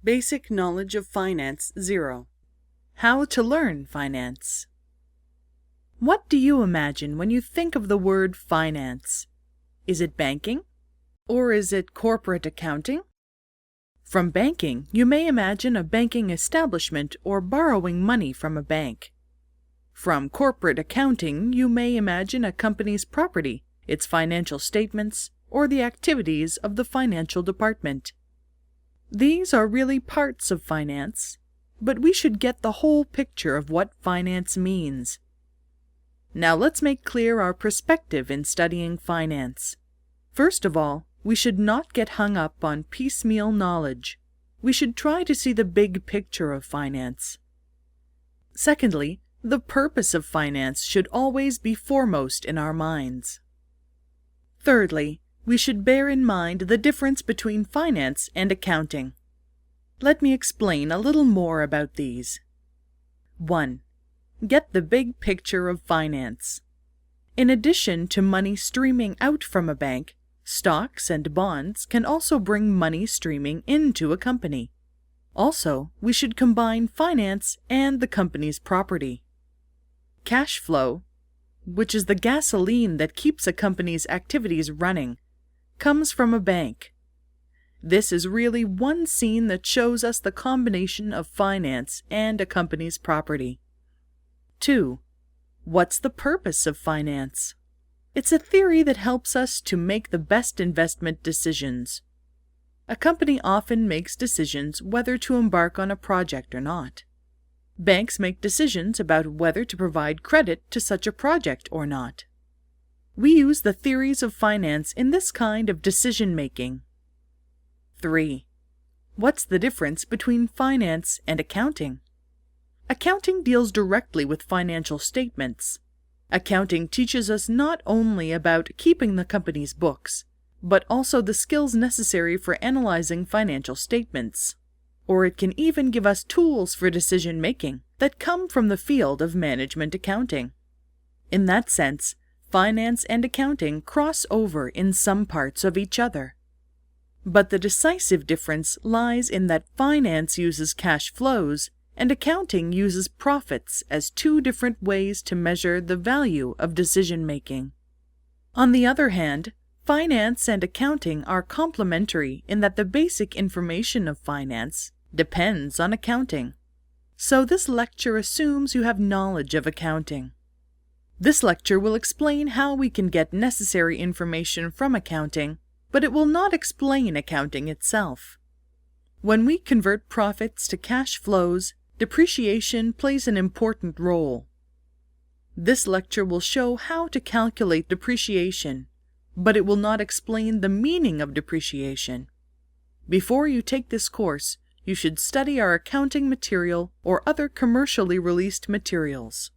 Basic Knowledge of Finance 0. How to learn finance. What do you imagine when you think of the word finance? Is it banking? Or is it corporate accounting? From banking, you may imagine a banking establishment or borrowing money from a bank. From corporate accounting, you may imagine a company's property, its financial statements, or the activities of the financial department. These are really parts of finance, but we should get the whole picture of what finance means. Now let's make clear our perspective in studying finance. First of all, we should not get hung up on piecemeal knowledge. We should try to see the big picture of finance. Secondly, the purpose of finance should always be foremost in our minds. Thirdly, we should bear in mind the difference between finance and accounting. Let me explain a little more about these. 1. Get the big picture of finance. In addition to money streaming out from a bank, stocks and bonds can also bring money streaming into a company. Also, we should combine finance and the company's property. Cash flow, which is the gasoline that keeps a company's activities running, comes from a bank. This is really one scene that shows us the combination of finance and a company's property. 2. What's the purpose of finance? It's a theory that helps us to make the best investment decisions. A company often makes decisions whether to embark on a project or not. Banks make decisions about whether to provide credit to such a project or not. We use the theories of finance in this kind of decision-making. 3. What's the difference between finance and accounting? Accounting deals directly with financial statements. Accounting teaches us not only about keeping the company's books, but also the skills necessary for analyzing financial statements. Or it can even give us tools for decision-making that come from the field of management accounting. In that sense, finance and accounting cross over in some parts of each other. But the decisive difference lies in that finance uses cash flows and accounting uses profits as two different ways to measure the value of decision-making. On the other hand, finance and accounting are complementary in that the basic information of finance depends on accounting. So this lecture assumes you have knowledge of accounting. This lecture will explain how we can get necessary information from accounting, but it will not explain accounting itself. When we convert profits to cash flows, depreciation plays an important role. This lecture will show how to calculate depreciation, but it will not explain the meaning of depreciation. Before you take this course, you should study our accounting material or other commercially released materials.